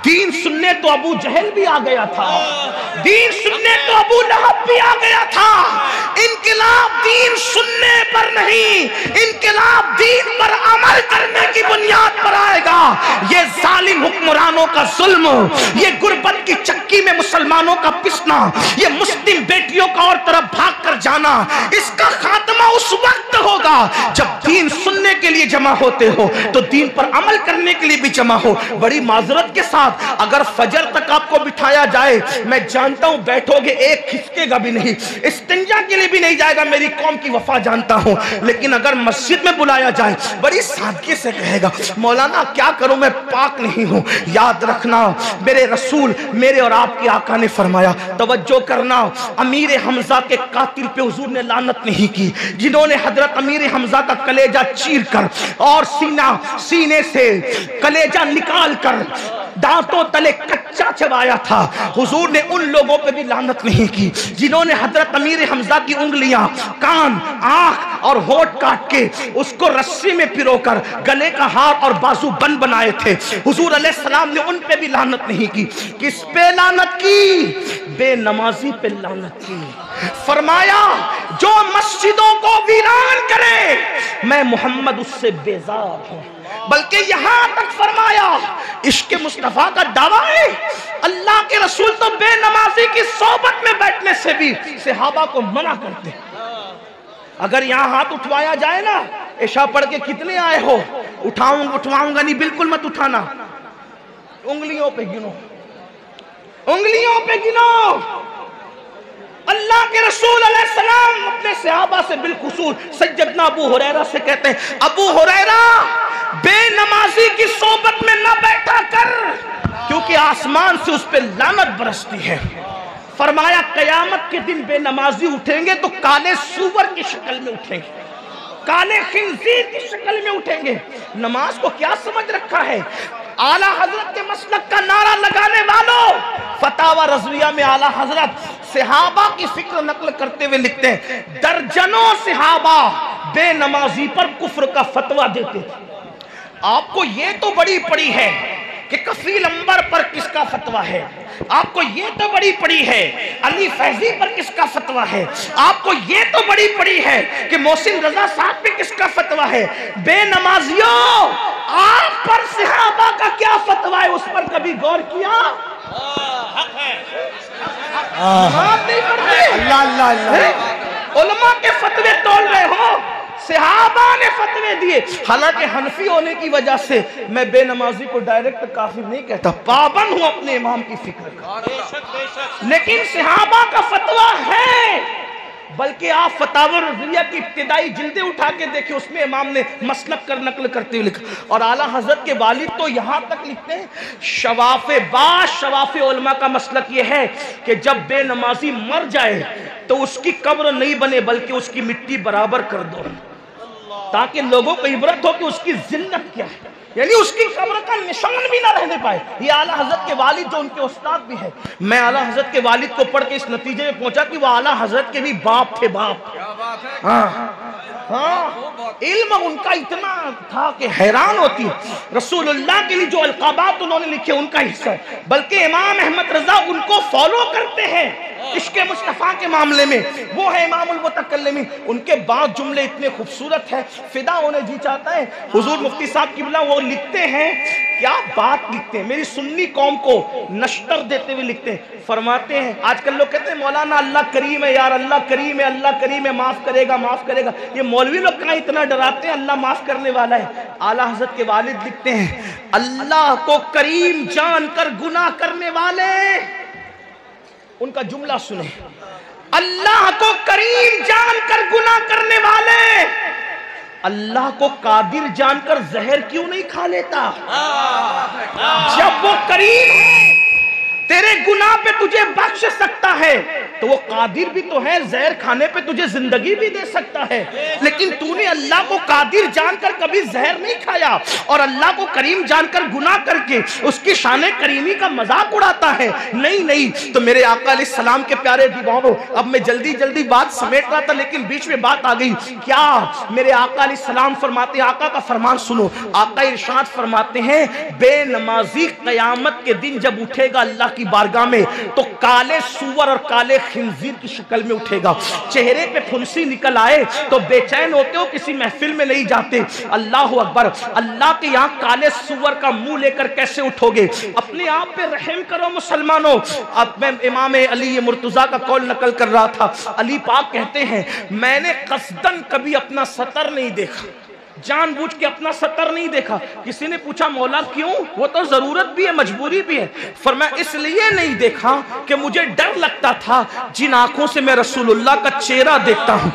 دین سننے تو ابو جہل بھی آ گیا تھا، دین سننے تو ابو لہب بھی آ گیا تھا۔ انقلاب دین سننے پر نہیں، انقلاب دین پر عمل کرنے کی بنیاد پر آئے گا۔ یہ ظالم حکمرانوں کا ظلم، یہ غربت کی چکی میں مسلمانوں کا پسنا، یہ مسلم بیٹیوں کا اور طرف بھاگ کر جانا، اس کا خاتمہ اس وقت ہوگا جب دین سننے کے لیے جمع ہوتے ہو تو دین پر عمل کرنے کے لیے بھی جمع ہو۔ بڑی معذرت کے ساتھ اگر فجر تک آپ کو بٹھایا جائے، میں جانتا ہوں بیٹھو گے، ایک کھسکے گا بھی نہیں، استنجا کے لیے بھی نہیں جائے گا، میری قوم کی وفا جانتا ہوں، لیکن اگر مسجد میں بلایا جائے بڑی سادگی سے کہے گا مولانا کیا کروں میں پاک نہیں ہوں۔ یاد رکھنا میرے رسول، میرے اور آپ کے آقا نے فرمایا، توجہ کرنا، امیر حمزہ کے قاتل پہ حضور نے لعنت نہیں کی، جنہوں نے حضرت امیر حمزہ کا کلیجہ چیر کر اور سینے سے کلیجہ نکال کر دانتوں تلے کچا چبایا تھا، حضور نے ان لوگوں پہ بھی لعنت نہیں کی جنہوں نے حضرت امیر حمزہ کی انگلیاں، کان، آنکھ اور ہونٹ کاٹ کے اس کو رسی میں پرو کر گلے کا ہار اور بازو بند بنائے تھے، حضور علیہ السلام نے ان پہ بھی لعنت نہیں کی۔ کس پہ لعنت کی؟ بے نمازی پہ لعنت کی۔ فرمایا جو مسجدوں کو ویران کرے میں محمد اس سے بیزار ہوں، بلکہ یہاں تک فرمایا عشق مصطفیٰ کا دعویٰ ہے، اللہ کے رسول تو بے نمازی کی صحبت میں بیٹھنے سے بھی صحابہ کو منع کرتے۔ اگر یہاں ہاتھ اٹھوایا جائے نا، عشاء پڑھ کے کتنے آئے ہو؟ اٹھواؤں گا نہیں، بالکل مت اٹھانا، انگلیوں پہ گنو، انگلیوں پہ گنو۔ اللہ کے رسول علیہ السلام اپنے صحابہ سے بالخصوص سیدنا ابو ہریرہ سے کہتے ہیں، ابو ہریرہ بے نمازی کی صحبت میں نہ بیٹھا کر، کیونکہ آسمان سے اس پہ لعنت برستی ہے۔ فرمایا قیامت کے دن بے نمازی اٹھیں گے تو کالے سور کی شکل میں اٹھیں گے، کالے خنزیر کی شکل میں اٹھیں گے۔ نماز کو کیا سمجھ رکھا ہے؟ اعلیٰ حضرت کے مسلک کا نعرہ لگانے والوں، فتاوی رضویہ میں اعلیٰ حضرت صحابہ کی فکر نقل کرتے ہوئے لکھتے ہیں، درجنوں صحابہ بے نمازی پر کفر کا فتویٰ دیتے تھے۔ آپ کو یہ تو بڑی پڑی ہے کہ کفیل انبر پر کس کا فتویٰ ہے، آپ کو یہ تو بڑی پڑی ہے علی فیضی پر کس کا فتویٰ ہے، آپ کو یہ تو بڑی پڑی ہے کہ محسن رضا صاحب پہ کس کا فتویٰ ہے۔ بے نمازیوں، آپ پر صحابہ کا کیا فتویٰ ہے اس پر کبھی غور کیا؟ حق ہے، اللہ اللہ اللہ، علماء کے فتوے تول رہے ہو، صحابہ نے فتوے دیے۔ حالانکہ حنفی ہونے کی وجہ سے میں بے نمازی کو ڈائریکٹ کافر نہیں کہتا، پابند ہوں اپنے امام کی فکر کا، لیکن صحابہ کا فتویٰ ہے۔ بلکہ آپ فتاوی رضویہ کی ابتدائی جلدیں اٹھا کے دیکھیں، اس میں امام نے مسلک کر نقل کرتے ہوئے لکھا، اور اعلیٰ حضرت کے والد تو یہاں تک لکھتے ہیں، شواف علماء کا مسلک یہ ہے کہ جب بے نمازی مر جائے تو اس کی قبر نہیں بنے بلکہ اس کی مٹی برابر کر دو، تاکہ لوگوں کو عبرت ہو کہ اس کی ذلت کیا ہے، یعنی اس کی قبر کا نشان بھی نہ رہنے پائے۔ یہ اعلیٰ حضرت کے والد جو ان کے استاد بھی ہے، میں اعلیٰ حضرت کے والد کو پڑھ کے اس نتیجے میں پہنچا کہ وہ اعلیٰ حضرت کے بھی باپ تھے، باپ۔ ہاں، علم ان کا اتنا تھا کہ حیران ہوتی ہے۔ رسول اللہ کے لیے جو القابات انہوں نے لکھے ان کا حصہ ہے، بلکہ امام احمد رضا ان کو فالو کرتے ہیں عشق مصطفیٰ کے معاملے میں، وہ ہے امام المتکلمین۔ ان کے بعض جملے اتنے خوبصورت ہیں، فدا ہونے جی چاہتا ہے۔ حضور مفتی صاحب قبلہ وہ لکھتے ہیں، کیا بات لکھتے ہیں، میری سنی قوم کو نشتر دیتے ہوئے لکھتے ہیں، فرماتے ہیں آج کل لوگ کہتے ہیں مولانا اللہ کریم ہے، یار اللہ کریم ہے، اللہ کریم ہے، معاف کرے گا، معاف کرے گا۔ یہ مولوی لوگ کہاں اتنا ڈراتے ہیں اللہ معاف کرنے والا ہے۔ اعلیٰ حضرت کے والد لکھتے ہیں، اللہ کو کریم جان کر گناہ کرنے والے، ان کا جملہ سنیں، اللہ کو کریم جان کر گناہ کرنے والے اللہ کو قادر جان کر زہر کیوں نہیں کھا لیتا؟ جب وہ کریم ہے تیرے گناہ پہ تجھے بخش سکتا ہے تو وہ قادر بھی تو ہے، زہر کھانے پہ تجھے زندگی بھی دے سکتا ہے، لیکن تو نے اللہ کو قادر جان کر کبھی زہر نہیں کھایا اور اللہ کو کریم جان کر گناہ کر کے اس کی شان کریمی کا مذاق اڑاتا ہے۔ نہیں تو میرے آقا علیہ السلام کے پیارے دیوانوں، اب میں جلدی بات سمیٹ رہا تھا لیکن بیچ میں بات آ گئی۔ کیا میرے آقا علیہ السلام فرماتے ہیں، آقا کا فرمان سنو، آقا ارشاد فرماتے ہیں بے نمازی قیامت کے دن جب اٹھے گا اللہ کی بارگاہ میں تو کالے سور اور کالے خنزیر کی شکل میں اٹھے گا، چہرے پہ پھنسی نکل آئے تو بے چین ہوتے ہو، کسی محفل میں نہیں جاتے۔ اللہ اکبر، اللہ کے یہاں کالے سور کا منہ لے کر کیسے اٹھو گے؟ اپنے آپ پہ رحم کرو مسلمانوں۔ اب میں امام علی مرتضیٰ کا قول نقل کر رہا تھا، علی پاک کہتے ہیں میں نے قصداً کبھی اپنا سطر نہیں دیکھا، جان بوجھ کے اپنا سطر نہیں دیکھا۔ کسی نے پوچھا مولا کیوں؟ وہ تو ضرورت بھی ہے، مجبوری بھی ہے۔ فرمایا اس لیے نہیں دیکھا کہ مجھے ڈر لگتا تھا جن آنکھوں سے میں رسول اللہ کا چہرہ دیکھتا ہوں،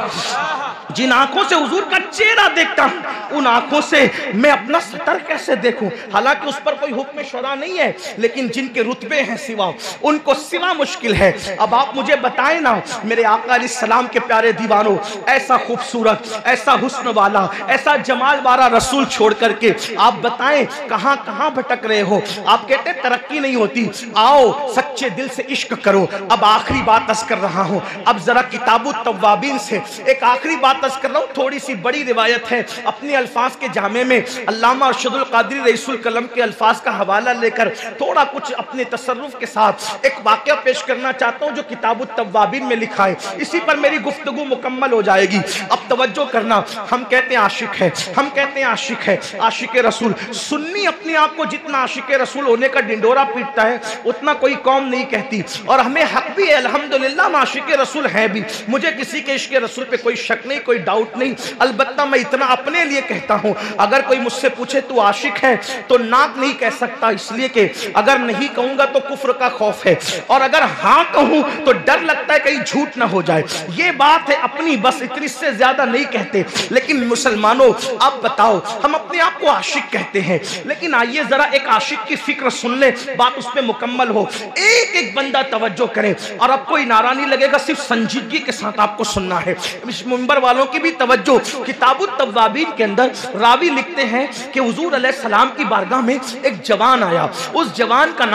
جن آنکھوں سے حضور کا چہرہ دیکھتا ہوں، ان آنکھوں سے میں اپنا سطر کیسے دیکھوں؟ حالانکہ اس پر کوئی حکم شرع نہیں ہے، لیکن جن کے رتبے ہیں سوا، ان کو سوا مشکل ہے۔ اب آپ مجھے بتائیں نا میرے آقا علیہ السلام کے پیارے دیوانوں، ایسا خوبصورت، ایسا حسن والا، ایسا جمال والا رسول چھوڑ کر کے آپ بتائیں کہاں کہاں بھٹک رہے ہو؟ آپ کہتے ہیں ترقی نہیں ہوتی، آؤ سچے دل سے عشق کرو۔ اب آخری بات عرض کر رہا ہوں، اب ذرا کتاب التوابین سے ایک آخری بات عرض کر رہا ہوں، تھوڑی سی بڑی روایت ہے، اپنے الفاظ کے جامع میں علامہ ارشد القادری رئیس القلم کے الفاظ کا حوالہ لے کر تھوڑا کچھ اپنے تصرف کے ساتھ ایک واقعہ پیش کرنا چاہتا ہوں جو کتاب التوابین میں لکھا ہے، اسی پر میری گفتگو مکمل ہو جائے گی۔ اب توجہ کرنا، ہم کہتے ہیں عاشق ہے، ہم کہتے ہیں عاشق ہے، عاشق رسول۔ سنی اپنے آپ کو جتنا عاشق رسول ہونے کا ڈنڈورا پیٹتا ہے اتنا کوئی قوم نہیں کہتی، اور ہمیں حق بھی ہے الحمدللہ، ہم عاشق رسول ہیں بھی، مجھے کسی کے عشق رسول پہ کوئی شک نہیں، کوئی ڈاؤٹ نہیں۔ البتہ میں اتنا اپنے لیے کہتا ہوں، اگر کوئی مجھ سے پوچھے تو عاشق ہے تو ناک نہیں کہہ سکتا، اس لیے کہ اگر نہیں کہوں گا تو کفر کا خوف ہے، اور اگر ہاں کہوں تو ڈر لگتا ہے کہیں جھوٹ نہ ہو جائے۔ یہ بات ہے اپنی، بس اتنی سے زیادہ نہیں کہتے۔ لیکن مسلمانوں آپ بتاؤ، ہم اپنے آپ کو عاشق کہتے ہیں، لیکن آئیے ذرا ایک عاشق کی فکر سن لیں، بات اس پہ مکمل ہو، ایک ایک بندہ توجہ کرے، اور اب کوئی نعرہ نہیں لگے گا، صرف سنجیدگی کے ساتھ آپ کو سننا ہے۔ اس منبر والوں کی بھی توجہ، کتاب التوابین کے اندر راوی لکھتے ہیں کہ حضور علیہ السلام کی بارگاہ میں ایک جوان آیا، اس جوان کا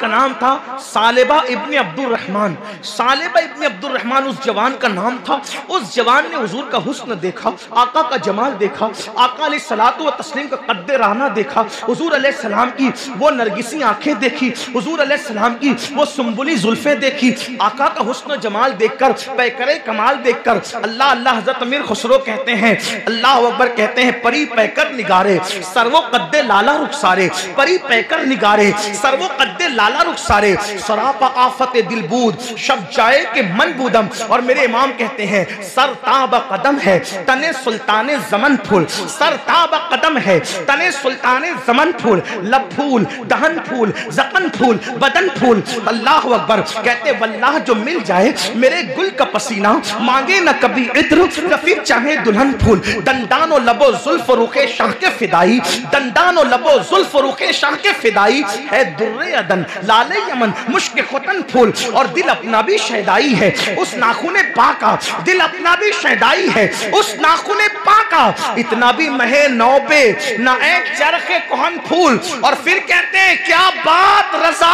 نام تھا ثعلبہ ابن عبد الرحمن۔ ثعلبہ ابن عبد الرحمن اس جوان کا نام تھا۔ اس جوان نے حضور کا حسن دیکھا، آقا کا جمال دیکھا، آقا علیہ الصلوۃ والتسلیم کا قد رعنا دیکھا، حضور علیہ السلام کی وہ نرگسی آنکھیں دیکھی، حضور علیہ السلام کی وہ سنبلی زلفیں دیکھی، آقا کا حسن و جمال دیکھ کر، پیکر کمال دیکھ کر اللہ اللہ حضرت امیر خسرو کہتے ہیں، اللہ اکبر کہتے ہیں، پری پیکر نگارے سرو قد لالا رخسارے، پری پیکر نگارے سرو قد لالا رخسارے، سراپا آفت دل بود شب جائے کہ من بودم۔ اور میرے امام کہتے ہیں سر تاب قدم ہے تن سلطان زمن پھول، سر تاب قدم ہے تن سلطان زمن پھول، لب پھول، دہن پھول، زقن پھول، بدن پھول۔ اللہ اکبر کہتے واللہ جو مل جائے میرے گل کا پسینہ، مانگے نہ کبھی عطر رفیق چاہے دلہن پھول، دندان و لب و زلف رخ شاہ کے فدائی، دندان و لب و زلف رخ شاہ کے فدائی، ہے در عدن لال یمن مشک ختن پھول، اور دل اپنا بھی شیدائی ہے اس ناخن پاکا، دل اپنا بھی شیدائی ہے اس ناخن پاکا، اتنا بھی مہے نو پہ نہ ایک چرخ کہن پھول۔ اور پھر کہتے ہیں کیا بات رضا،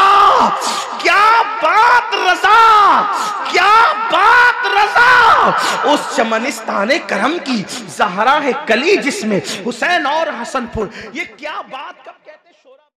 کیا بات رضا، کیا بات رضا، اس چمنستان کرم کی زہرا ہے کلی جس میں حسین اور حسن پھول۔ یہ کیا بات کا